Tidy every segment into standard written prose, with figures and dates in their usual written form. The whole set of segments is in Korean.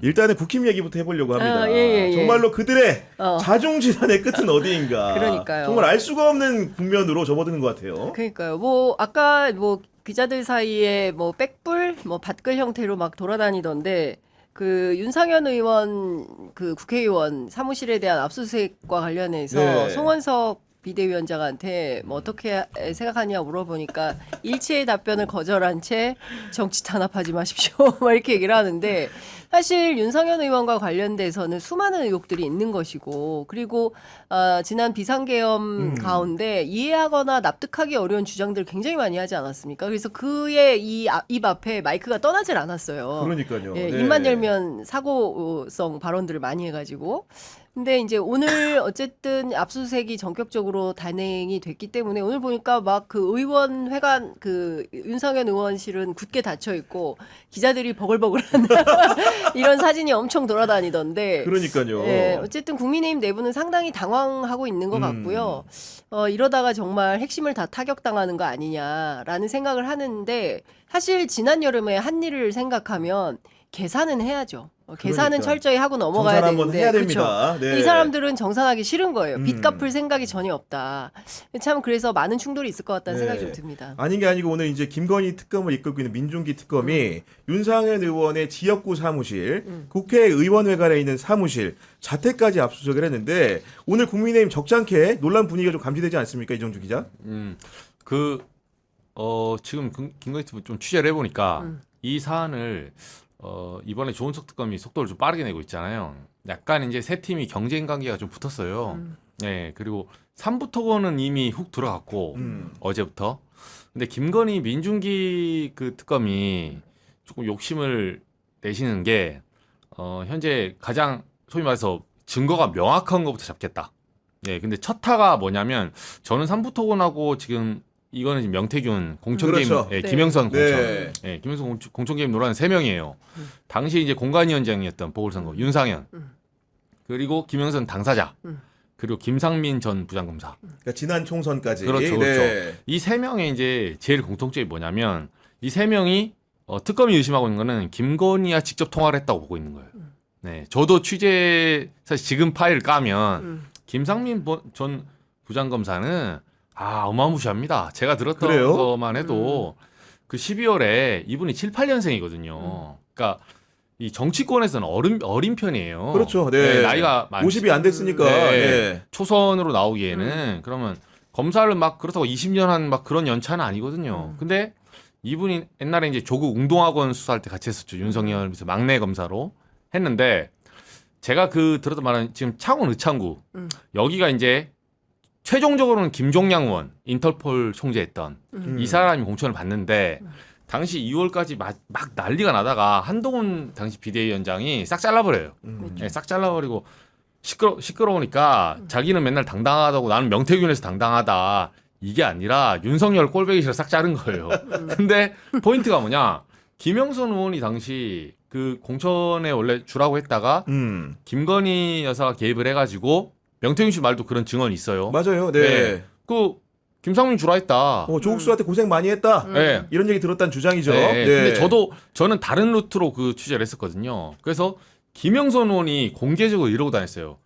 일단은 국힘 얘기부터 해보려고 합니다. 예. 정말로 그들의 자중질환의 끝은 어디인가. 그러니까요. 정말 알 수가 없는 국면으로 접어드는 것 같아요. 그러니까요. 뭐 아까 뭐 기자들 사이에 뭐 백불, 뭐 밭글 형태로 막 돌아다니던데 그 윤상현 의원 그 국회의원 사무실에 대한 압수수색과 관련해서 네. 송원석 비대위원장한테 뭐 어떻게 생각하냐 물어보니까 일체의 답변을 거절한 채 정치 탄압하지 마십시오. 막 이렇게 얘기를 하는데 사실 윤상현 의원과 관련돼서는 수많은 의혹들이 있는 것이고 그리고 지난 비상계엄 가운데 이해하거나 납득하기 어려운 주장들을 굉장히 많이 하지 않았습니까? 그래서 그의 입 앞에 마이크가 떠나질 않았어요. 그러니까요. 예, 네. 입만 열면 사고성 발언들을 많이 해가지고. 근데 이제 오늘 어쨌든 압수수색이 전격적으로 단행이 됐기 때문에 오늘 보니까 막 그 의원회관 그 윤상현 의원실은 굳게 닫혀 있고 기자들이 버글버글한 이런 사진이 엄청 돌아다니던데. 그러니까요. 예, 어쨌든 국민의힘 내부는 상당히 당황하고 있는 것 같고요. 이러다가 정말 핵심을 다 타격당하는 거 아니냐라는 생각을 하는데 사실 지난 여름에 한 일을 생각하면 계산은 해야죠. 계산은 그러니까. 철저히 하고 넘어가야 정산 한번 되는데 해야 됩니다. 그쵸? 네. 이 사람들은 정산하기 싫은 거예요. 빚 갚을 생각이 전혀 없다. 참 그래서 많은 충돌이 있을 것 같다는 네. 생각이 좀 듭니다. 아닌 게 아니고 오늘 이제 김건희 특검을 이끌고 있는 민중기 특검이 윤상현 의원의 지역구 사무실, 국회의원회관에 있는 사무실, 자택까지 압수수색을 했는데 오늘 국민의힘 적잖게 논란 분위기가 좀 감지되지 않습니까, 이정주 기자? 지금 김건희 특검 좀 취재를 해보니까 이 사안을 이번에 조은석 특검이 속도를 좀 빠르게 내고 있잖아요. 약간 이제 세 팀이 경쟁 관계가 좀 붙었어요. 네, 그리고 3부 토건은 이미 훅 들어갔고 어제부터. 근데 김건희 민중기 그 특검이 조금 욕심을 내시는 게 현재 가장 소위 말해서 증거가 명확한 것부터 잡겠다. 네, 근데 첫 타가 뭐냐면 저는 3부 토건하고 지금 이거는 지금 명태균 공천개입, 그렇죠. 예, 네. 김영선 공천, 네. 예, 김영선 공천개입 노란 3명이에요. 당시 이제 공관위원장이었던 보궐선거 윤상현, 그리고 김영선 당사자, 그리고 김상민 전 부장검사. 그러니까 지난 총선까지. 그렇죠, 그렇죠. 이 3명의 이제 제일 공통점이 뭐냐면 이 3명이 특검이 의심하고 있는 거는 김건희와 직접 통화를 했다고 보고 있는 거예요. 네, 저도 취재 사실 지금 파일을 까면 김상민 전 부장검사는 어마무시합니다. 제가 들었던 그래요? 것만 해도 그 12월에 이분이 7, 8년생이거든요. 그러니까 이 정치권에서는 어린 편이에요. 그렇죠. 네. 나이가 많 50이 안 됐으니까. 네. 네. 초선으로 나오기에는 그러면 검사를 막 그렇다고 20년 한 막 그런 연차는 아니거든요. 근데 이분이 옛날에 이제 조국 웅동학원 수사할 때 같이 했었죠. 윤석열 막내 검사로 했는데 제가 그 들었던 말은 지금 창원 의창구 여기가 이제 최종적으로는 김종양 의원 인터폴 총재했던 이 사람이 공천을 받는데 당시 2월까지 막 난리가 나다가 한동훈 당시 비대위원장이 싹 잘라버려요. 네, 싹 잘라버리고 시끄러우니까 자기는 맨날 당당하다고 나는 명태균에서 당당하다 이게 아니라 윤석열 꼴보기 싫어 싹 자른 거예요. 근데 포인트가 뭐냐? 김영선 의원이 당시 그 공천에 원래 주라고 했다가 김건희 여사가 개입을 해가지고 명태균 씨 말도 그런 증언이 있어요. 맞아요. 네. 그 김상민 주라 했다. 조국수한테 고생 많이 했다. 네. 이런 얘기 들었다는 주장이죠. 네. 네. 근데 저는 다른 루트로 그 취재를 했었거든요. 그래서 김영선 의원이 공개적으로 이러고 다녔어요.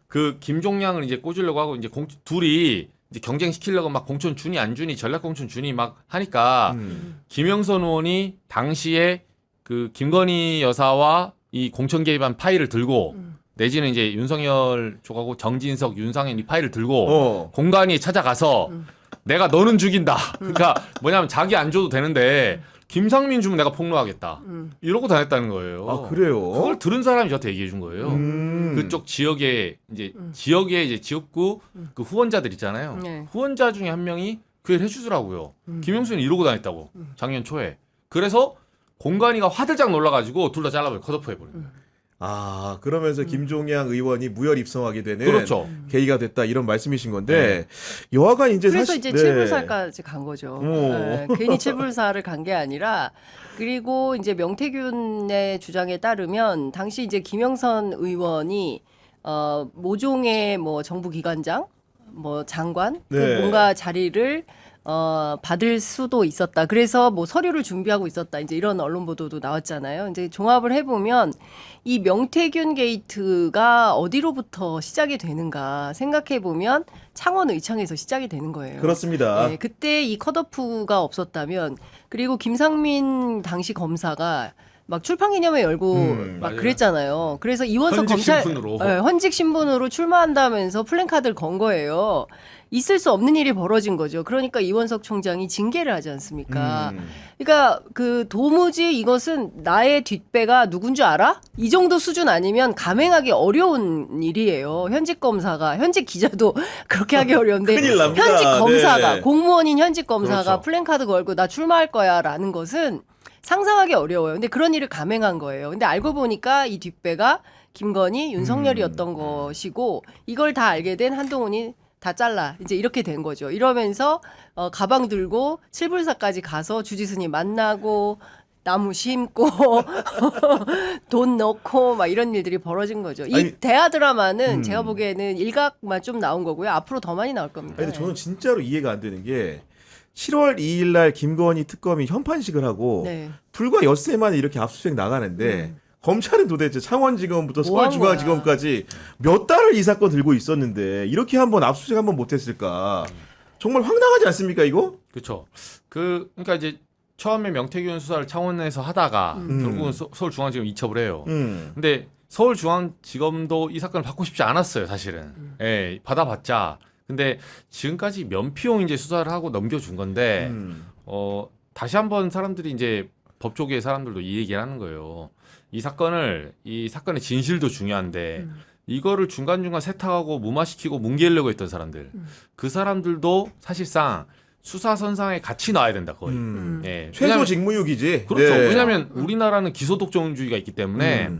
그 김종량을 이제 꽂으려고 하고 이제 둘이 이제 경쟁시키려고 막 공천 주니 안 주니 전략 공천 주니 막 하니까 김영선 의원이 당시에 그 김건희 여사와 이 공천 개입한 파일을 들고 내지는 이제 윤석열 쪽하고 정진석, 윤상현 이 파일을 들고 공관위에 찾아가서 내가 너는 죽인다. 그러니까 뭐냐면 자기 안 줘도 되는데 김상민 주면 내가 폭로하겠다. 이러고 다녔다는 거예요. 아, 그래요? 그걸 들은 사람이 저한테 얘기해 준 거예요. 그쪽 지역에 이제 지역구 그 후원자들 있잖아요. 네. 후원자 중에 한 명이 그 얘기를 해주더라고요. 김영순이 이러고 다녔다고 작년 초에. 그래서 공관위가 화들짝 놀라가지고 둘 다 잘라버려 컷오프해버려요. 그러면서 김종양 의원이 무혈 입성하게 되는 그렇죠. 계기가 됐다 이런 말씀이신 건데 여하간 이제 그래서 사실 이제 네. 칠불살까지 간 거죠. 네, 괜히 칠불살을 간 게 아니라 그리고 이제 명태균의 주장에 따르면 당시 이제 김영선 의원이 모종의 뭐 정부 기관장, 뭐 장관 네. 그 뭔가 자리를 받을 수도 있었다. 그래서 뭐 서류를 준비하고 있었다. 이제 이런 언론 보도도 나왔잖아요. 이제 종합을 해보면 이 명태균 게이트가 어디로부터 시작이 되는가 생각해보면 창원 의창에서 시작이 되는 거예요. 그렇습니다. 네, 그때 이 컷오프가 없었다면 그리고 김상민 당시 검사가 막 출판 기념회 열고 막 맞아요. 그랬잖아요. 그래서 이원석 현직 검찰 신분으로. 네, 현직 신분으로 출마한다면서 플랜카드를 건 거예요. 있을 수 없는 일이 벌어진 거죠. 그러니까 이원석 총장이 징계를 하지 않습니까? 그러니까 그 도무지 이것은 나의 뒷배가 누군 줄 알아? 이 정도 수준 아니면 감행하기 어려운 일이에요. 현직 검사가 현직 기자도 그렇게 하기 어려운데 큰일 납니다. 현직 검사가 네. 공무원인 현직 검사가 그렇죠. 플랜카드 걸고 나 출마할 거야라는 것은 상상하기 어려워요. 근데 그런 일을 감행한 거예요. 근데 알고 보니까 이 뒷배가 김건희, 윤석열이었던 것이고 이걸 다 알게 된 한동훈이 다 잘라. 이제 이렇게 된 거죠. 이러면서 가방 들고 칠불사까지 가서 주지스님 만나고 나무 심고 돈 넣고 막 이런 일들이 벌어진 거죠. 이 아니, 대하 드라마는 제가 보기에는 일각만 좀 나온 거고요. 앞으로 더 많이 나올 겁니다. 아니, 근데 저는 진짜로 이해가 안 되는 게 7월 2일 날 김건희 특검이 현판식을 하고 네. 불과 엿새 만에 이렇게 압수수색 나가는데 검찰은 도대체 창원지검부터 뭐 한 서울중앙지검까지 몇 달을 이 사건 들고 있었는데 이렇게 한번 압수수색 한번 못했을까? 정말 황당하지 않습니까 이거? 그렇죠. 그러니까 이제 처음에 명태균 수사를 창원에서 하다가 결국은 서울중앙지검 이첩을 해요. 근데 서울중앙지검도 이 사건을 받고 싶지 않았어요, 사실은. 예, 받아봤자. 근데 지금까지 면피용 이제 수사를 하고 넘겨준 건데 다시 한번 사람들이 이제 법조계의 사람들도 이 얘기를 하는 거예요. 이 사건의 진실도 중요한데 이거를 중간중간 세탁하고 무마시키고 뭉개려고 했던 사람들, 그 사람들도 사실상 수사선상에 같이 나와야 된다 거의. 예. 최소 직무유기지. 그렇죠. 네. 왜냐하면 우리나라는 기소독점주의가 있기 때문에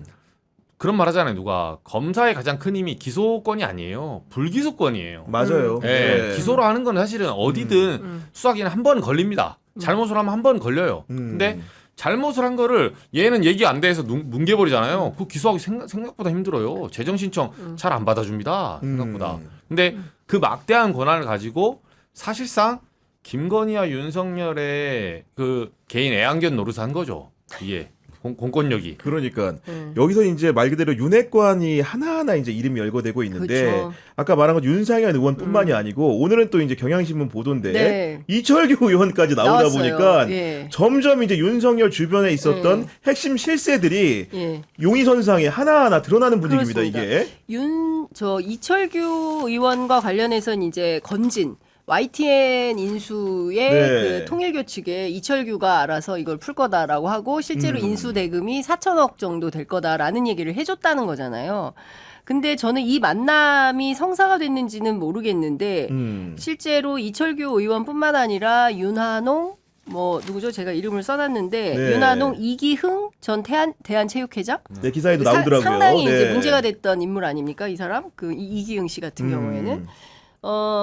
그런 말 하잖아요. 누가 검사의 가장 큰 힘이 기소권이 아니에요. 불기소권이에요. 맞아요. 예, 네. 기소로 하는 건 사실은 어디든 수사기는 한 번 걸립니다. 잘못을 하면 한 번 걸려요. 근데 잘못을 한 거를 얘는 얘기 안 돼서 뭉개버리잖아요. 그 기소하기 생각보다 힘들어요. 재정 신청 잘 안 받아줍니다. 생각보다. 근데 그 막대한 권한을 가지고 사실상 김건희와 윤석열의 그 개인 애완견 노릇을 한 거죠. 이게 공권력이. 그러니까 여기서 이제 말 그대로 윤핵관이 하나하나 이제 이름이 열거되고 있는데 그렇죠. 아까 말한 건 윤상현 의원뿐만이 아니고 오늘은 또 이제 경향신문 보도인데 네. 이철규 의원까지 나오다 나왔어요. 보니까 예. 점점 이제 윤석열 주변에 있었던 핵심 실세들이 예. 용의선상에 하나하나 드러나는 분위기입니다. 그렇습니다. 이게 이철규 의원과 관련해서는 이제 건진 YTN 인수의 네. 그 통일교 측에 이철규가 알아서 이걸 풀 거다라고 하고 실제로 인수 대금이 4천억 정도 될 거다라는 얘기를 해줬다는 거잖아요. 근데 저는 이 만남이 성사가 됐는지는 모르겠는데 실제로 이철규 의원뿐만 아니라 윤한홍 뭐 누구죠? 제가 이름을 써놨는데 네. 윤한홍 이기흥 전 대한체육회장 네, 기사에도 나오더라고요. 상당히 이제 네. 문제가 됐던 인물 아닙니까? 이 사람 그 이기흥 씨 같은 경우에는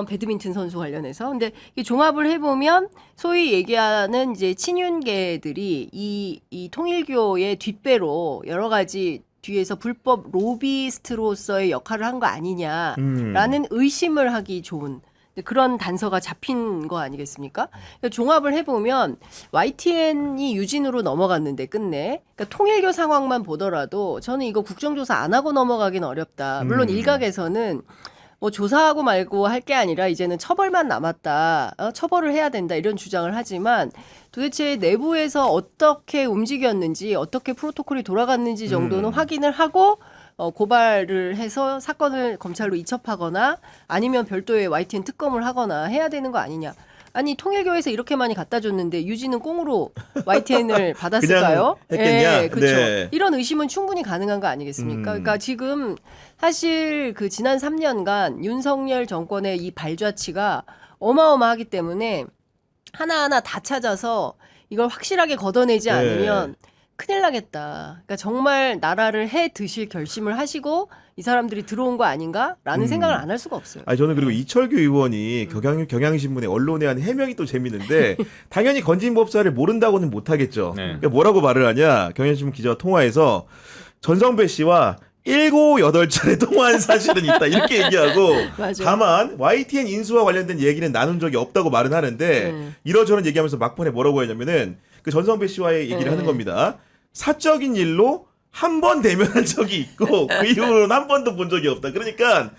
배드민턴 선수 관련해서. 근데 이 종합을 해보면 소위 얘기하는 이제 친윤계들이 이 통일교의 뒷배로 여러 가지 뒤에서 불법 로비스트로서의 역할을 한 거 아니냐라는 의심을 하기 좋은 그런 단서가 잡힌 거 아니겠습니까? 그러니까 종합을 해보면 YTN이 유진으로 넘어갔는데 끝내 그러니까 통일교 상황만 보더라도 저는 이거 국정조사 안 하고 넘어가긴 어렵다. 물론 일각에서는 뭐 조사하고 말고 할 게 아니라 이제는 처벌만 남았다. 처벌을 해야 된다. 이런 주장을 하지만 도대체 내부에서 어떻게 움직였는지 어떻게 프로토콜이 돌아갔는지 정도는 확인을 하고 고발을 해서 사건을 검찰로 이첩하거나 아니면 별도의 YTN 특검을 하거나 해야 되는 거 아니냐. 아니 통일교에서 이렇게 많이 갖다 줬는데 유지는 꽁으로 YTN을 받았을까요? 그냥 했겠냐? 네, 그렇죠. 네. 이런 의심은 충분히 가능한 거 아니겠습니까? 그러니까 지금 사실 그 지난 3년간 윤석열 정권의 이 발자취가 어마어마하기 때문에 하나하나 다 찾아서 이걸 확실하게 걷어내지 네. 않으면 큰일 나겠다. 그러니까 정말 나라를 해 드실 결심을 하시고 이 사람들이 들어온 거 아닌가라는 생각을 안 할 수가 없어요. 아니 저는 그리고 이철규 의원이 경향신문에 언론에 한 해명이 또 재밌는데 당연히 건진법사를 모른다고는 못하겠죠. 네. 그러니까 뭐라고 말을 하냐 경향신문 기자와 통화해서 전성배 씨와 7, 8차례 통화한 사실은 있다 이렇게 얘기하고 맞아. 다만 YTN 인수와 관련된 얘기는 나눈 적이 없다고 말은 하는데 이러저런 얘기하면서 막판에 뭐라고 했냐면은 그 전성배 씨와의 얘기를 하는 겁니다. 사적인 일로 한 번 대면한 적이 있고 그 이후로는 한 번도 본 적이 없다. 그러니까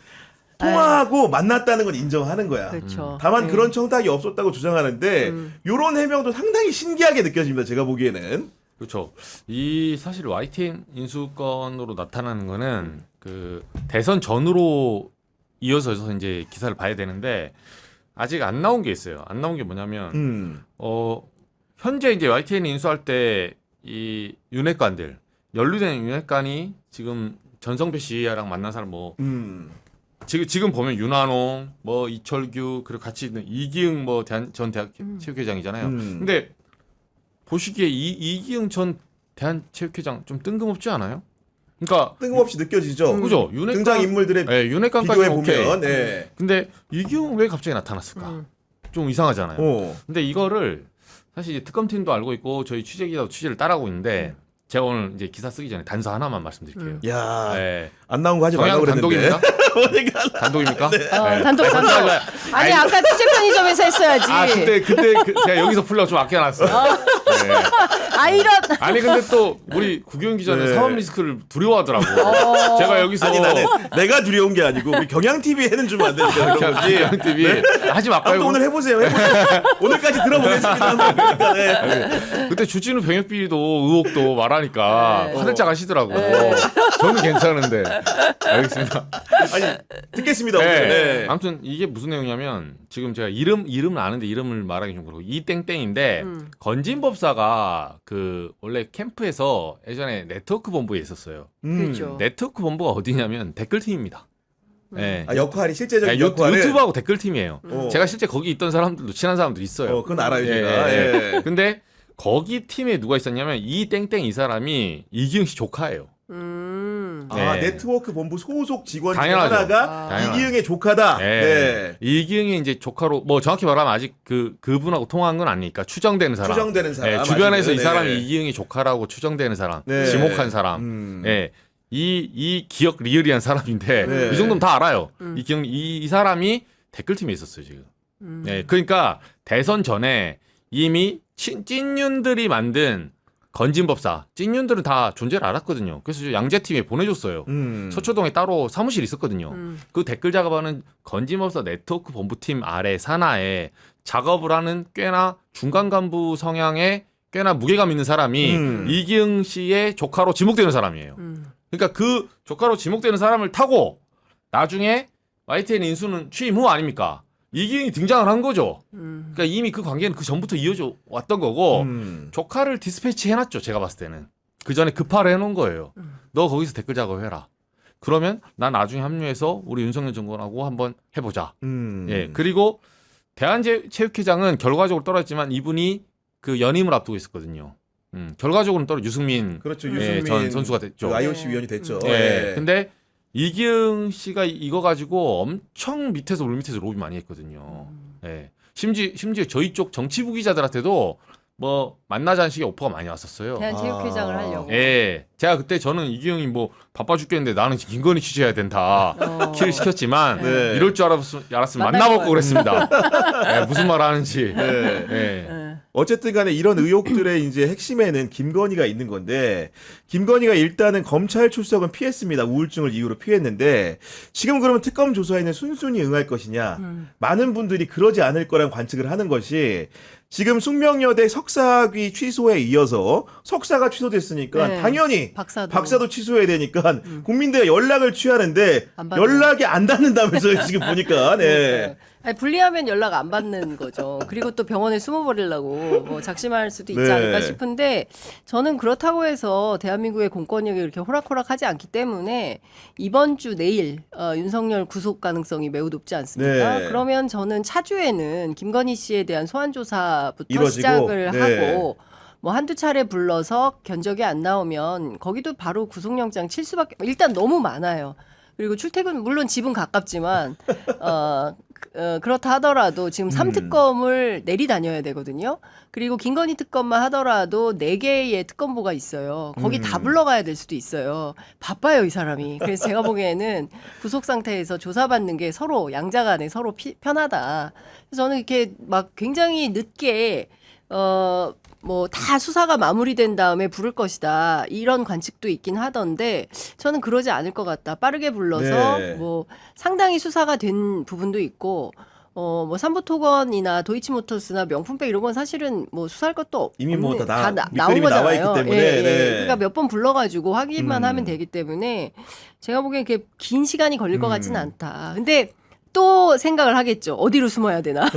통화하고 만났다는 건 인정하는 거야. 그렇죠. 다만 네. 그런 청탁이 없었다고 주장하는데 요런 해명도 상당히 신기하게 느껴집니다. 제가 보기에는. 그렇죠. 이 사실 YTN 인수건으로 나타나는 거는 그 대선 전으로 이어서 이제 기사를 봐야 되는데 아직 안 나온 게 있어요. 안 나온 게 뭐냐면 현재 이제 YTN 인수할 때 이 윤핵관들 연루된 윤핵관이 지금 전성배 씨랑 만난 사람 뭐 지금 보면 윤한홍, 뭐 이철규 그리고 같이 있는 이기흥 뭐 전 대학 체육회장이잖아요. 근데 보시기에 이기흥 전 대한체육회장 좀 뜬금없지 않아요? 그러니까 뜬금없이 느껴지죠. 그죠? 등장 인물들의 네, 윤핵관까지 비교해 오케이. 보면. 네. 근데 이기흥 왜 갑자기 나타났을까? 좀 이상하잖아요. 근데 이거를 사실 이제 특검팀도 알고 있고 저희 취재기자도 취재를 따라하고 있는데 제가 오늘 이제 기사 쓰기 전에 단서 하나만 말씀드릴게요. 야, 네. 안 나온 거 하지 말라고 정양 그랬는데. 단독입니까? 단독입니까? 네. 단독. 아니 아까 취재 편의점에서 했어야지. 아 그때 제가 여기서 풀려고 좀 아껴놨어요. 네. 아 이런. 아니 근데 또 우리 구경 기자는 네. 사법 리스크를 두려워하더라고. 제가 여기서 아니 나는 내가 두려운 게 아니고 우리 경향 TV 해는 주면 안 되니까 그런 거지. 그냥 TV 하지 마. 아무튼 오늘 해보세요. 오늘까지 들어보겠습니다. 그러니까, 네. 그때 주진우 병역비리도 의혹도 말하니까 네. 화들짝 하시더라고. 저는 괜찮은데. 알겠습니다. 아니 듣겠습니다. 네. 오늘. 네. 아무튼 이게 무슨 내용이냐면 지금 제가 이름은 아는데 이름을 말하기 좀 그렇고 이땡땡인데 건진법사가 그 원래 캠프에서 예전에 네트워크 본부에 있었어요. 그렇죠. 네트워크 본부가 어디냐면 댓글팀입니다. 네. 아, 역할이 실제적인 네, 역할은 유튜브하고 댓글팀이에요. 어. 제가 실제 거기 있던 사람들도 친한 사람들 있어요. 그건 알아요 예, 제가. 예, 예. 예. 근데 거기 팀에 누가 있었냐면 이 땡땡 이 사람이 이기흥 씨 조카예요. 아 네. 네트워크 본부 소속 직원 중 당연하죠. 하나가 당연하죠. 이기흥의 조카다. 네. 네. 이기흥이 이제 조카로 뭐 정확히 말하면 아직 그분하고 통화한 건 아니니까 추정되는 사람. 추정되는 사람. 네, 주변에서 맞아요. 이 사람이 네. 이기흥이 조카라고 추정되는 사람, 네. 지목한 사람. 예. 이 기억 리얼리한 사람인데 네. 이 정도면 다 알아요. 이기흥 이 사람이 댓글팀에 있었어요 지금. 네, 그러니까 대선 전에 이미 찐윤들이 만든 건진법사 찐윤들은 다 존재를 알았거든요. 그래서 양재팀에 보내줬어요. 서초동에 따로 사무실이 있었거든요. 그 댓글 작업하는 건진법사 네트워크 본부팀 아래 산하에 작업을 하는 꽤나 중간 간부 성향의 꽤나 무게감 있는 사람이 이기흥 씨의 조카로 지목되는 사람이에요. 그러니까 그 조카로 지목되는 사람을 타고 나중에 YTN 인수는 취임 후 아닙니까? 이기흥이 등장을 한 거죠. 그러니까 이미 그 관계는 그 전부터 이어져 왔던 거고 조카를 디스패치 해놨죠. 제가 봤을 때는 그 전에 급파를 해놓은 거예요. 너 거기서 댓글 작업해라. 그러면 난 나중에 합류해서 우리 윤석열 정권하고 한번 해보자. 예. 그리고 대한체육회장은 결과적으로 떨어졌지만 이분이 그 연임을 앞두고 있었거든요. 결과적으로는 떨어 유승민, 그렇죠. 예, 유승민 전 선수가 됐죠. 그 IOC 위원이 됐죠. 예. 예. 근데 이기흥 씨가 이거 가지고 엄청 밑에서 물밑에서 로비 많이 했거든요. 예. 심지어 저희 쪽 정치부 기자들한테도 뭐 만나자는 식의 오퍼가 많이 왔었어요. 대한체육회장을 하려고. 예. 제가 그때 저는 이기흥이 뭐 바빠 죽겠는데 나는 김건희 취재해야 된다. 키를 시켰지만 네. 이럴 줄 알았으면 만날 만나볼 거 거 그랬습니다. 예, 무슨 말 하는지. 네. 예. 어쨌든 간에 이런 의혹들의 이제 핵심에는 김건희가 있는 건데 김건희가 일단은 검찰 출석은 피했습니다. 우울증을 이유로 피했는데 지금 그러면 특검 조사에는 순순히 응할 것이냐. 많은 분들이 그러지 않을 거란 관측을 하는 것이 지금 숙명여대 석사학위 취소에 이어서 석사가 취소됐으니까 네. 당연히 박사도 취소해야 되니까 국민들의 연락을 취하는데 안 받아요. 연락이 안 닿는다면서요. 지금 보니까. 네. 아니, 불리하면 연락 안 받는 거죠. 그리고 또 병원에 숨어버리려고 뭐 작심할 수도 있지 네. 않을까 싶은데 저는 그렇다고 해서 대한민국의 공권력이 이렇게 호락호락하지 않기 때문에 이번 주 내일 윤석열 구속 가능성이 매우 높지 않습니까? 네. 그러면 저는 차주에는 김건희 씨에 대한 소환 조사부터 이뤄지고, 시작을 네. 하고 뭐 한두 차례 불러서 견적이 안 나오면 거기도 바로 구속영장 칠 수밖에 일단 너무 많아요. 그리고 출퇴근 물론 집은 가깝지만 그렇다 하더라도 지금 3특검을 내리 다녀야 되거든요. 그리고 김건희 특검만 하더라도 4개의 특검보가 있어요. 거기 다 불러가야 될 수도 있어요. 바빠요, 이 사람이. 그래서 제가 보기에는 구속 상태에서 조사받는 게 서로 양자 간에 서로 편하다. 그래서 저는 이렇게 막 굉장히 늦게 뭐 다 수사가 마무리된 다음에 부를 것이다. 이런 관측도 있긴 하던데 저는 그러지 않을 것 같다. 빠르게 불러서 네. 뭐 상당히 수사가 된 부분도 있고 뭐 삼부토건이나 도이치모터스나 명품백 이런 건 사실은 뭐 수사할 것도 이미 뭐 없는- 다 나온 밑그림이 나와 거잖아요. 있기 때문에. 예, 예. 네. 그러니까 몇 번 불러가지고 확인만 음. 하면 되기 때문에 제가 보기엔 이렇게 긴 시간이 걸릴 것 같지는 음. 않다. 근데 또 생각을 하겠죠. 어디로 숨어야 되나?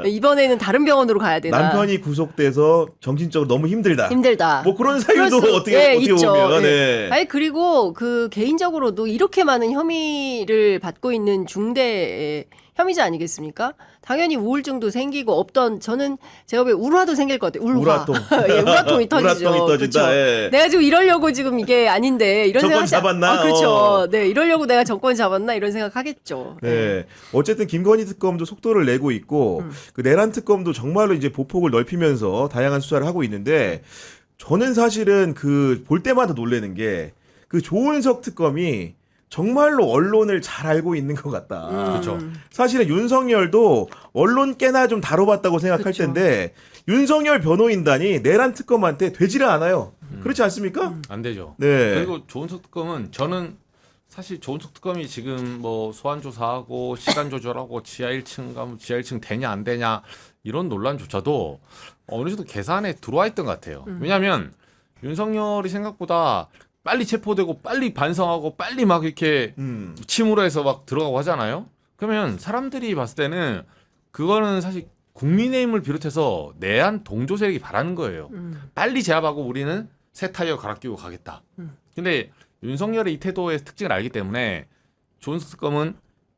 이번에는 다른 병원으로 가야 되나? 남편이 구속돼서 정신적으로 너무 힘들다. 힘들다. 뭐 그런 사유도 그럴 수- 어떻게 예, 어떻게 있죠. 보면 예. 네. 아니 그리고 그 개인적으로도 이렇게 많은 혐의를 받고 있는 중대 혐의자 아니겠습니까? 당연히 우울증도 생기고 없던 저는 제가 왜 울화도 생길 것 같아요. 울화. 우라통. 예, 우라통이 터지죠. 우라통이 터진다. 그렇죠. 예. 내가 지금 이러려고 지금 이게 아닌데 이런 정권 생각 잡았나? 그렇죠. 네, 이러려고 내가 정권 잡았나 이런 생각하겠죠. 네. 어쨌든 김건희 특검도 속도를 내고 있고 그 내란 특검도 정말로 이제 보폭을 넓히면서 다양한 수사를 하고 있는데 저는 사실은 그 볼 때마다 놀라는 게 그 조은석 특검이 정말로 언론을 잘 알고 있는 것 같다. 그렇죠. 사실은 윤석열도 언론 꽤나 좀 다뤄봤다고 생각할 그쵸. 텐데 윤석열 변호인단이 내란 특검한테 되지를 않아요. 그렇지 않습니까? 안 되죠. 네. 그리고 조은석 특검은 저는 사실 조은석 특검이 지금 뭐 소환 조사하고 시간 조절하고 지하 1층 가면 지하 1층 되냐 안 되냐 이런 논란조차도 어느 정도 계산에 들어와 있던 것 같아요. 왜냐하면 윤석열이 생각보다 빨리 체포되고 빨리 반성하고 빨리 막 이렇게 침으로 해서 막 들어가고 하잖아요. 그러면 사람들이 봤을 때는 그거는 사실 국민의힘을 비롯해서 내한 동조 세력이 바라는 거예요. 빨리 제압하고 우리는 새 타이어 갈아 끼고 가겠다. 근데 윤석열의 이 태도의 특징을 알기 때문에 조은석 특검은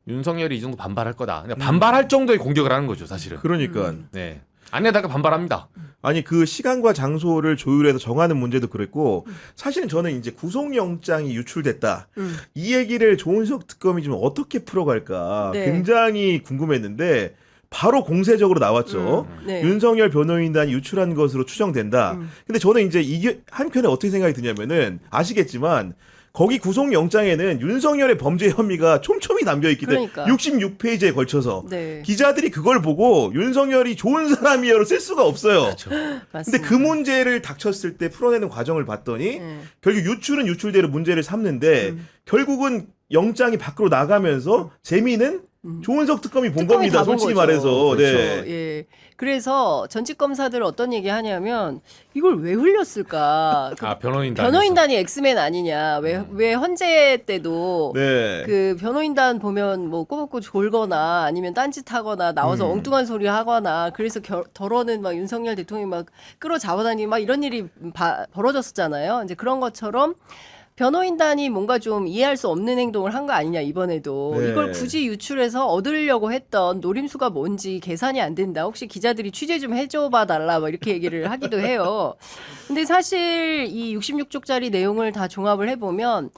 윤석열이 이 정도 반발할 거다. 그러니까 반발할 정도의 공격을 하는 거죠, 사실은. 그러니까 네. 안에다가 반발합니다. 아니 그 시간과 장소를 조율해서 정하는 문제도 그랬고 사실은 저는 이제 구속영장이 유출됐다 이 얘기를 조은석 특검이 좀 어떻게 풀어갈까 네. 굉장히 궁금했는데 바로 공세적으로 나왔죠. 네. 윤석열 변호인단이 유출한 것으로 추정된다. 근데 저는 이제 이게 한편에 어떻게 생각이 드냐면은 아시겠지만 거기 구속영장에는 윤석열의 범죄 혐의가 촘촘히 담겨있기 때문에 그러니까. 66페이지에 걸쳐서 네. 기자들이 그걸 보고 윤석열이 좋은 사람이야로 쓸 수가 없어요. 그렇죠. 근데 맞습니다. 그 문제를 닥쳤을 때 풀어내는 과정을 봤더니 네. 결국 유출은 유출대로 문제를 삼는데 결국은 영장이 밖으로 나가면서 재미는 조은석 특검이 본 특검이 겁니다. 다 본 솔직히 거죠. 말해서. 그렇죠. 네. 예. 그래서 전직 검사들 어떤 얘기 하냐면 이걸 왜 흘렸을까? 그 변호인단. 변호인단이 엑스맨 아니냐? 왜 헌재 때도 네. 그 변호인단 보면 뭐 꼬먹고 졸거나 아니면 딴짓하거나 나와서 엉뚱한 소리 하거나 그래서 덜어는 막 윤석열 대통령이 막 끌어잡아다니고 막 이런 일이 벌어졌었잖아요. 이제 그런 것처럼 변호인단이 뭔가 좀 이해할 수 없는 행동을 한 거 아니냐 이번에도 네. 이걸 굳이 유출해서 얻으려고 했던 노림수가 뭔지 계산이 안 된다. 혹시 기자들이 취재 좀 해줘봐 달라 뭐 이렇게 얘기를 하기도 해요. 근데 사실 이 66쪽짜리 내용을 다 종합을 해보면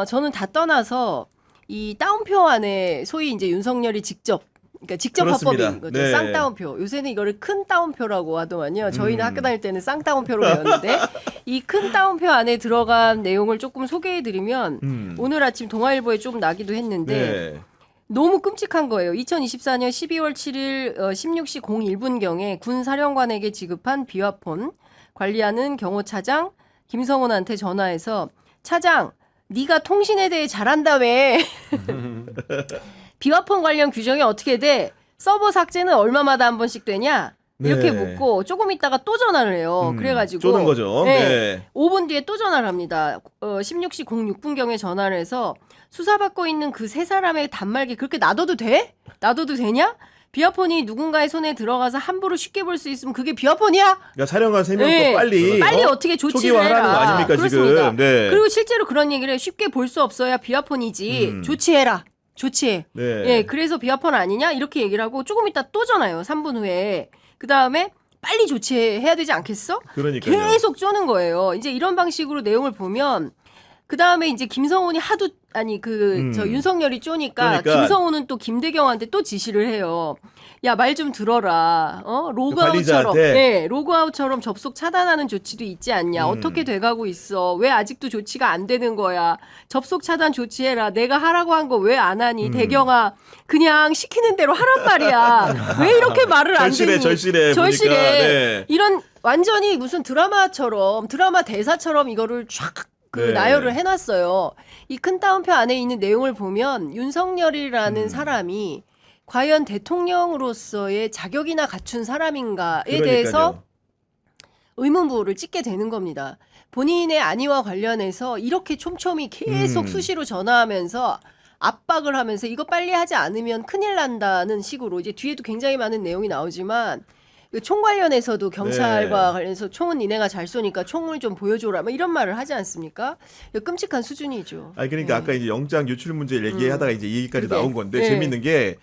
저는 다 떠나서 이 따옴표 안에 소위 이제 윤석열이 직접 그렇습니다. 합법인 거죠. 네. 쌍따옴표. 요새는 이거를 큰 따옴표라고 하더만요. 저희는 학교 다닐 때는 쌍따옴표로 배웠는데 이 큰 따옴표 안에 들어간 내용을 조금 소개해드리면 오늘 아침 동아일보에 좀 나기도 했는데 네. 너무 끔찍한 거예요. 2024년 12월 7일 16시 01분경에 군 사령관에게 지급한 비화폰 관리하는 경호차장 김성훈한테 전화해서 차장 네가 통신에 대해 잘한다며 비화폰 관련 규정이 어떻게 돼? 서버 삭제는 얼마마다 한 번씩 되냐? 이렇게 네. 묻고 조금 있다가 또 전화를 해요. 그래가지고 쪼는 거죠. 네. 5분 뒤에 또 전화를 합니다. 16시 06분경에 전화를 해서 수사받고 있는 그 세 사람의 단말기 그렇게 놔둬도 돼? 놔둬도 되냐? 비화폰이 누군가의 손에 들어가서 함부로 쉽게 볼 수 있으면 그게 비화폰이야? 그러니까 사령관 3명 네. 거 빨리 어떻게 조치를 초기화하라는 해라. 거 아닙니까 그렇습니다. 지금. 네. 그리고 실제로 그런 얘기를 해요. 쉽게 볼 수 없어야 비화폰이지. 조치해라. 조치해. 네. 예, 그래서 비화폰 아니냐? 이렇게 얘기를 하고 조금 이따 또 전화요. 3분 후에. 그 다음에 빨리 조치해야 되지 않겠어? 그러니까요. 계속 쪼는 거예요. 이제 이런 방식으로 내용을 보면 그 다음에 이제 김성훈이 하도 아니 저 윤석열이 쪼니까 그러니까. 김성훈은 또 김대경한테 또 지시를 해요. 야, 말 좀 들어라. 로그아웃처럼, 관리자한테. 네, 로그아웃처럼 접속 차단하는 조치도 있지 않냐? 어떻게 돼가고 있어? 왜 아직도 조치가 안 되는 거야? 접속 차단 조치해라. 내가 하라고 한 거 왜 안 하니? 대경아, 그냥 시키는 대로 하란 말이야. 왜 이렇게 말을 안 듣니? 절실해. 절실해. 보니까. 네. 이런 완전히 무슨 드라마 대사처럼 이거를 쫙 네. 나열을 해놨어요. 이 큰 따옴표 안에 있는 내용을 보면 윤석열이라는 사람이 과연 대통령으로서의 자격이나 갖춘 사람인가에 대해서 의문부호를 찍게 되는 겁니다. 본인의 안위와 관련해서 이렇게 촘촘히 계속 수시로 전화하면서 압박을 하면서 이거 빨리 하지 않으면 큰일 난다는 식으로 이제 뒤에도 굉장히 많은 내용이 나오지만 총 관련해서도 경찰과 네. 관련해서 총은 니네가 잘 쏘니까 총을 좀 보여줘라 뭐 이런 말을 하지 않습니까? 끔찍한 수준이죠. 아니 그러니까 네. 아까 이제 영장 유출 문제를 얘기하다가 이제 이 얘기까지 그게. 나온 건데 네. 재밌는 게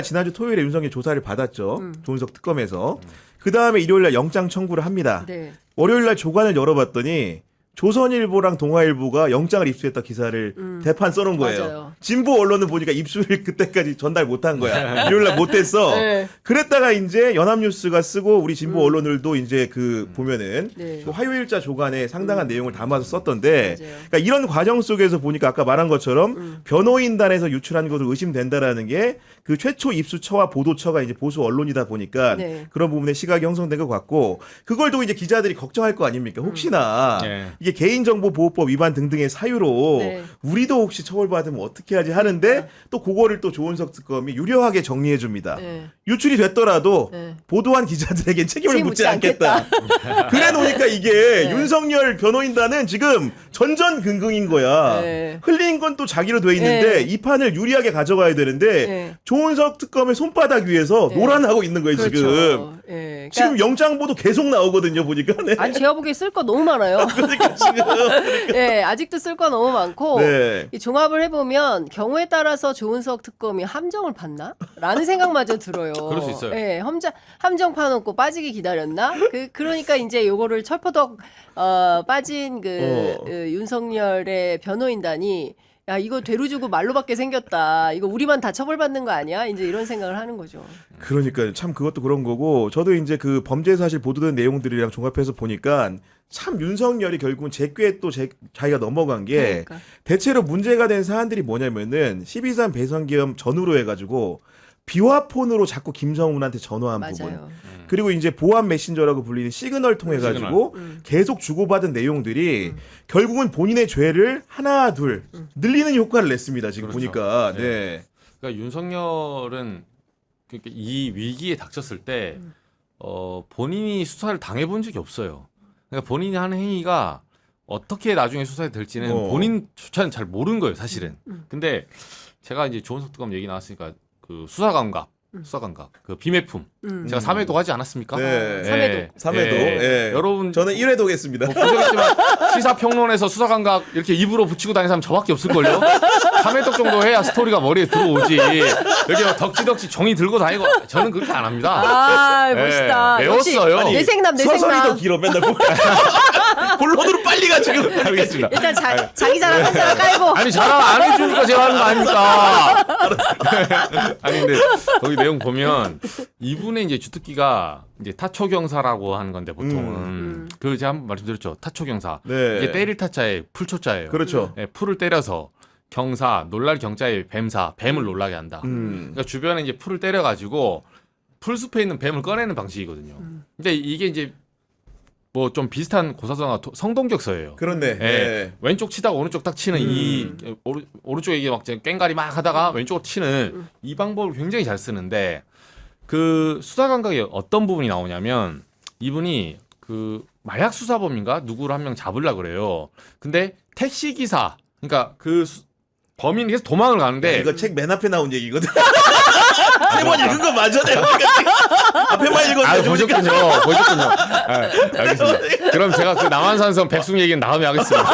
지난주 토요일에 윤석열 조사를 받았죠. 조은석 특검에서. 그 다음에 일요일날 영장 청구를 합니다. 네. 월요일날 조간을 열어봤더니 조선일보랑 동아일보가 영장을 입수했다 기사를 대판 써놓은 거예요. 맞아요. 진보 언론은 보니까 입수를 그때까지 전달 못한 거야. 일요일날 못했어. 네. 그랬다가 이제 연합뉴스가 쓰고 우리 진보 언론들도 이제 보면은 네. 그 화요일자 조간에 상당한 내용을 담아서 썼던데, 맞아요. 그러니까 이런 과정 속에서 보니까 아까 말한 것처럼 변호인단에서 유출한 것으로 의심된다라는 게 그 최초 입수처와 보도처가 이제 보수 언론이다 보니까 네. 그런 부분에 시각이 형성된 것 같고, 그걸 또 이제 기자들이 걱정할 거 아닙니까? 혹시나 네. 이게 개인정보보호법 위반 등등의 사유로 네. 우리도 혹시 처벌받으면 어떻게 하지 하는데 또 그거를 또 조은석 특검이 유려하게 정리해 줍니다. 네. 유출이 됐더라도 네. 보도한 기자들에겐 책임을 책임 묻지 묻지 않겠다. 그래 놓으니까 이게 네. 윤석열 변호인단은 지금 전전긍긍인 거야. 네. 흘린 건 또 자기로 돼 있는데 네. 이 판을 유리하게 가져가야 되는데 네. 조은석 특검의 손바닥 위에서 네. 노란하고 있는 거예요. 그렇죠. 지금. 네. 지금 영장 보도 계속 나오거든요. 보니까. 네. 아니 제가 보기에 쓸 거 너무 많아요. 그러니까 지금. 네, 아직도 쓸 거 너무 많고 네. 이 종합을 해보면 경우에 따라서 조은석 특검이 함정을 팠나? 라는 생각마저 들어요. 그럴 수 있어요. 네, 함정 파놓고 빠지기 기다렸나? 그러니까 이제 요거를 철퍼덕 빠진 윤석열의 변호인단이 야 이거 되루주고 말로밖에 생겼다. 이거 우리만 다 처벌받는 거 아니야? 이제 이런 생각을 하는 거죠. 그러니까요. 참 그것도 그런 거고, 저도 이제 그 범죄 사실 보도된 내용들이랑 종합해서 보니까 참 윤석열이 결국은 제꾀에 또 자기가 넘어간 게, 그러니까. 대체로 문제가 된 사안들이 뭐냐면은 12.3 배선기업 전후로 해가지고 비화폰으로 자꾸 김성훈한테 전화한 부분, 맞아요. 그리고 이제 보안 메신저라고 불리는 시그널 통해 가지고 시그널. 계속 주고받은 내용들이 결국은 본인의 죄를 하나 둘 늘리는 효과를 냈습니다. 지금 그렇죠. 보니까. 네. 네. 그러니까 윤석열은 그러니까 이 위기에 닥쳤을 때 본인이 수사를 당해본 적이 없어요. 그러니까 본인이 하는 행위가 어떻게 나중에 수사가 될지는 본인조차는 잘 모르는 거예요, 사실은. 근데 제가 이제 조은석 특검 얘기 나왔으니까 그 수사 감각, 그 비매품 제가 3회도 하지 않았습니까? 네. 3회도. 3회도. 예. 예. 여러분 저는 1회도 하겠습니다. 뭐 보셨겠지만 시사평론에서 수사 감각 이렇게 입으로 붙이고 다니는 사람 저밖에 없을걸요? 3회독 정도 해야 스토리가 머리에 들어오지. 이렇게 막 덕지덕지 종이 들고 다니고 저는 그렇게 안 합니다. 아 멋있다. 네, 역시 외웠어요. 아니, 내생남 서설이 더 내생남. 길어 맨날. 본론으로 빨리 가 지금. 알겠습니다. 일단 자기 자랑 한 자랑 깔고. 아니 자랑 안 해주니까 제가 하는 거 아닙니까? 아니 근데 거기 내용 보면 이분의 이제 주특기가 이제 타초경사라고 하는 건데 보통은 그 제가 한번 말씀드렸죠. 타초경사. 네. 이게 때릴 타자에 풀초자예요. 그렇죠. 네, 풀을 때려서 경사, 놀랄 경자에 뱀사, 뱀을 놀라게 한다. 그러니까 주변에 이제 풀을 때려가지고 풀숲에 있는 뱀을 꺼내는 방식이거든요. 근데 이게 이제 뭐 좀 비슷한 고사성어 성동격서예요. 그런데. 예, 네. 왼쪽 치다가 오른쪽 딱 치는 이 오른쪽에 이게 막 꽹가리 막 하다가 왼쪽으로 치는 이 방법을 굉장히 잘 쓰는데 그 수사 감각이 어떤 부분이 나오냐면 이분이 그 마약 수사범인가 누구를 한 명 잡으려 그래요. 근데 택시 기사 그러니까 그 범인이 계속 도망을 가는데 이거 책 맨 앞에 나온 얘기거든. 세 번 읽은 거 맞아 내가. 앞에만 읽었는데. 아 보셨군요. 알겠습니다. 그럼 제가 그 남한산성 백숙 얘기는 다음에 하겠습니다.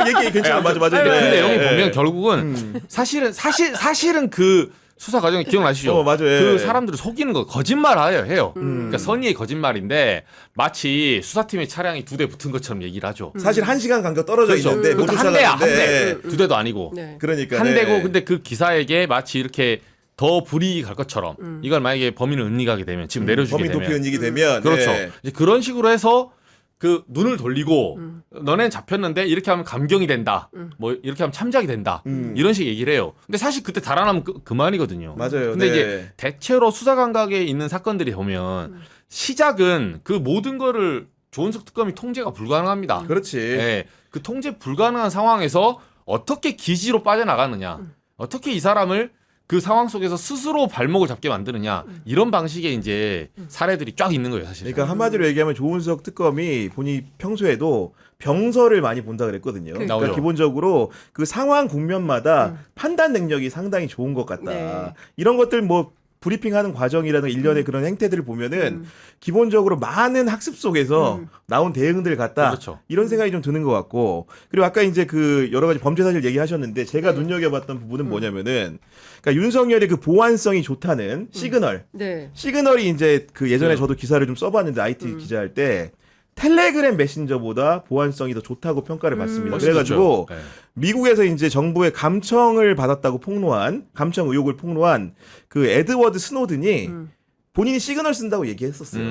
그 얘기 괜찮아. 맞아. 그 네. 내용이 네. 보면 결국은 사실은 그 수사 과정에 기억나시죠? 맞아요. 예. 그 사람들을 속이는 거 거짓말해요. 해요. 음. 그러니까 선의의 거짓말인데 마치 수사팀의 차량이 2대 붙은 것처럼 얘기를 하죠. 사실 1시간 간격 떨어져 그렇죠. 있는데 못 그것도 한 대야, 한 쫓아가는데. 대. 2대도 아니고. 네. 그러니까 한 네. 대고 근데 그 기사에게 마치 이렇게 더 불이익이 갈 것처럼 이걸 만약에 범인을 은닉하게 되면 지금 내려주게 범인 되면 도피 은닉이 되면 그렇죠. 네. 이제 그런 식으로 해서 그 눈을 돌리고 너네는 잡혔는데 이렇게 하면 감경이 된다. 뭐 이렇게 하면 참작이 된다. 이런 식의 얘기를 해요. 근데 사실 그때 달아나면 그만이거든요. 맞아요. 근데 네. 이제 대체로 수사 감각에 있는 사건들이 보면 시작은 그 모든 거를 조은석 특검이 통제가 불가능합니다. 그렇지. 예, 그 통제 불가능한 상황에서 어떻게 기지로 빠져나가느냐, 어떻게 이 사람을 그 상황 속에서 스스로 발목을 잡게 만드느냐 이런 방식의 이제 사례들이 쫙 있는 거예요, 사실. 그러니까 한마디로 얘기하면 조은석 특검이 본인이 평소에도 병설을 많이 본다 그랬거든요. 그러니까 나오죠. 기본적으로 그 상황 국면마다 판단 능력이 상당히 좋은 것 같다. 네. 이런 것들 뭐 브리핑하는 과정이라든가 일련의 그런 행태들을 보면은 기본적으로 많은 학습 속에서 나온 대응들 같다. 그렇죠. 이런 생각이 좀 드는 것 같고, 그리고 아까 이제 그 여러 가지 범죄 사실 얘기하셨는데 제가 네. 눈여겨봤던 부분은 뭐냐면은, 그러니까 윤석열의 그 보안성이 좋다는 시그널. 네. 시그널이 이제 그 예전에 네. 저도 기사를 좀 써봤는데 IT 기자할 때 텔레그램 메신저보다 보안성이 더 좋다고 평가를 받습니다. 훨씬 그래가지고 좋죠. 네. 미국에서 이제 정부의 감청을 받았다고 감청 의혹을 폭로한 그 에드워드 스노든이 본인이 시그널 쓴다고 얘기했었어요.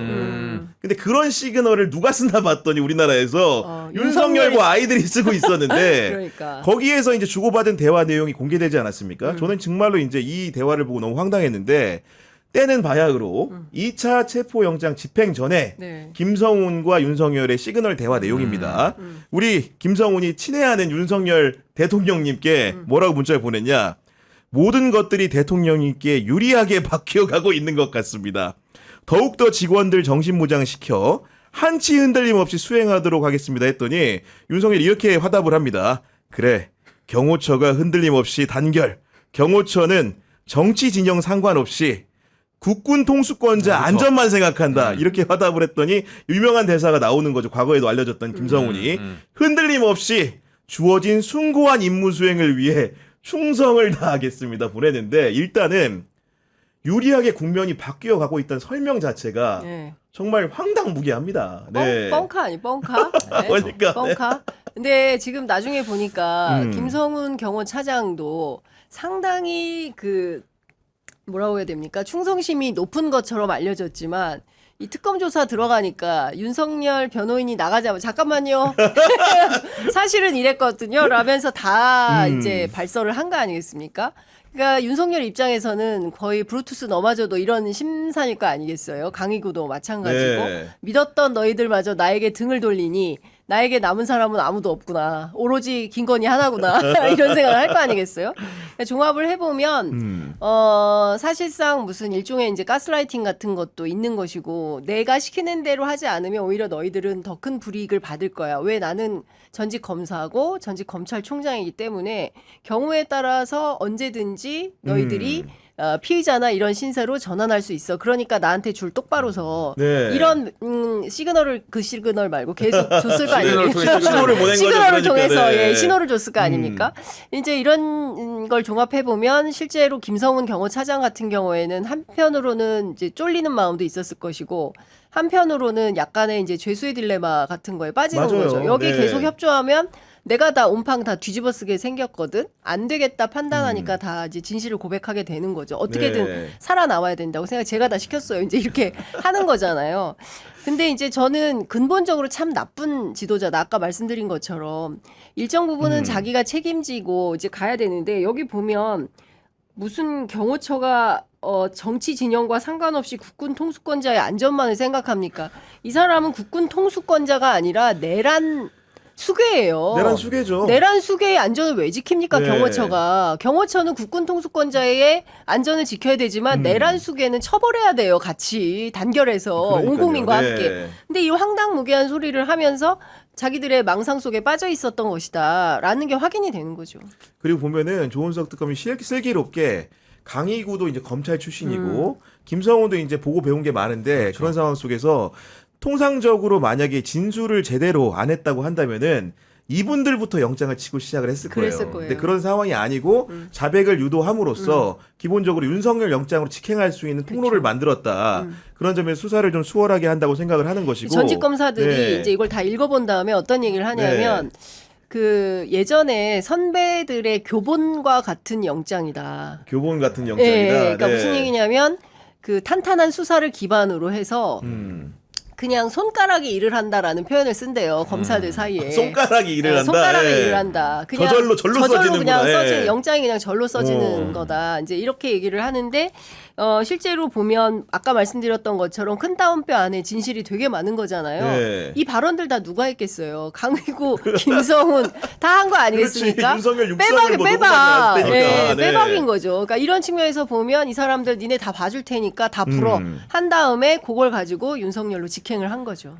근데 그런 시그널을 누가 쓰나 봤더니 우리나라에서 윤석열과 아이들이 쓰고 있었는데 그러니까. 거기에서 이제 주고받은 대화 내용이 공개되지 않았습니까? 저는 정말로 이제 이 대화를 보고 너무 황당했는데, 때는 바야흐로 2차 체포영장 집행 전에 네. 김성훈과 윤석열의 시그널 대화 내용입니다. 우리 김성훈이 친애하는 윤석열 대통령님께 뭐라고 문자를 보냈냐? 모든 것들이 대통령님께 유리하게 바뀌어가고 있는 것 같습니다. 더욱더 직원들 정신무장시켜 한치 흔들림 없이 수행하도록 하겠습니다 했더니 윤석열이 이렇게 화답을 합니다. 그래, 경호처가 흔들림 없이 단결. 경호처는 정치 진영 상관없이 국군 통수권자 그렇죠. 안전만 생각한다. 이렇게 화답을 했더니 유명한 대사가 나오는 거죠. 과거에도 알려졌던 김성훈이. 흔들림 없이 주어진 숭고한 임무 수행을 위해 충성을 다하겠습니다. 보내는데 일단은 유리하게 국면이 바뀌어 가고 있다는 설명 자체가 네. 정말 황당무계합니다. 네. 뻥카 아니 뻥카? 네. 그러니까, 뻥카. 근데 지금 나중에 보니까 김성훈 경호차장도 상당히 그 뭐라고 해야 됩니까? 충성심이 높은 것처럼 알려졌지만 이 특검 조사 들어가니까 윤석열 변호인이 나가자마자 잠깐만요. 사실은 이랬거든요. 라면서 다 이제 발설을 한 거 아니겠습니까? 그러니까 윤석열 입장에서는 거의 브루투스 너마저도 이런 심산일 거 아니겠어요. 강희구도 마찬가지고 네. 믿었던 너희들마저 나에게 등을 돌리니 나에게 남은 사람은 아무도 없구나. 오로지 김건희 하나구나. 이런 생각을 할 거 아니겠어요? 종합을 해보면 사실상 무슨 일종의 이제 가스라이팅 같은 것도 있는 것이고 내가 시키는 대로 하지 않으면 오히려 너희들은 더 큰 불이익을 받을 거야. 왜 나는 전직 검사고 전직 검찰총장이기 때문에 경우에 따라서 언제든지 너희들이 피의자나 이런 신세로 전환할 수 있어. 그러니까 나한테 줄 똑바로 서 네. 이런 시그널을 그 시그널 말고 계속 줬을 거 시그널을 아니에요. 통해서 신호를 보낸 거죠. 시그널을 그러니까, 통해서 네. 예, 신호를 줬을 거 아닙니까? 이제 이런 걸 종합해 보면 실제로 김성훈 경호차장 같은 경우에는 한편으로는 이제 쫄리는 마음도 있었을 것이고 한편으로는 약간의 이제 죄수의 딜레마 같은 거에 빠지는 맞아요. 거죠. 여기 네. 계속 협조하면 내가 다 온팡 다 뒤집어쓰게 생겼거든. 안 되겠다 판단하니까 다 이제 진실을 고백하게 되는 거죠. 어떻게든 네. 살아남아야 된다고 생각. 제가 다 시켰어요. 이제 이렇게 하는 거잖아요. 근데 이제 저는 근본적으로 참 나쁜 지도자다. 아까 말씀드린 것처럼 일정 부분은 자기가 책임지고 이제 가야 되는데 여기 보면 무슨 경호처가 정치 진영과 상관없이 국군 통수권자의 안전만을 생각합니까? 이 사람은 국군 통수권자가 아니라 내란 수괴예요. 내란 수괴죠. 내란 수괴의 안전을 왜 지킵니까? 네. 경호처가. 경호처는 국군 통수권자의 안전을 지켜야 되지만 내란 수괴는 처벌해야 돼요. 같이 단결해서 온 그러니까요. 국민과 네. 함께. 근데 이 황당무계한 소리를 하면서 자기들의 망상 속에 빠져 있었던 것이다라는 게 확인이 되는 거죠. 그리고 보면은 조은석 특검이 슬기롭게 강희구도 이제 검찰 출신이고 김성훈도 이제 보고 배운 게 많은데 그렇죠. 그런 상황 속에서 통상적으로 만약에 진술을 제대로 안 했다고 한다면은 이분들부터 영장을 치고 시작을 했을 거예요. 그랬을 거예요. 근데 그런 상황이 아니고 자백을 유도함으로써 기본적으로 윤석열 영장으로 직행할 수 있는 통로를 만들었다. 그런 점에서 수사를 좀 수월하게 한다고 생각을 하는 것이고 전직 검사들이 네. 이제 이걸 다 읽어본 다음에 어떤 얘기를 하냐면 그 예전에 선배들의 교본과 같은 영장이다. 교본 같은 영장이다. 예, 그러니까 네. 무슨 얘기냐면 그 탄탄한 수사를 기반으로 해서 그냥 손가락이 일을 한다라는 표현을 쓴대요 검사들 사이에. 손가락이 일을 네, 한다. 손가락이 예. 일을 한다. 그냥 절로 그냥 써지는구나. 예. 써지는 영장이 그냥 절로 써지는 오. 거다. 이제 이렇게 얘기를 하는데 실제로 보면 아까 말씀드렸던 것처럼 큰 따옴표 안에 진실이 되게 많은 거잖아요. 네. 이 발언들 다 누가 했겠어요? 강의구, 김성훈 다 한 거 아니겠습니까? 그렇지. 윤석열 빼박, 육성을 빼박. 테니까. 네, 네. 빼박인 거죠. 그러니까 이런 측면에서 보면 이 사람들 니네 다 봐줄 테니까 다 풀어 한 다음에 그걸 가지고 윤석열로 직행을 한 거죠.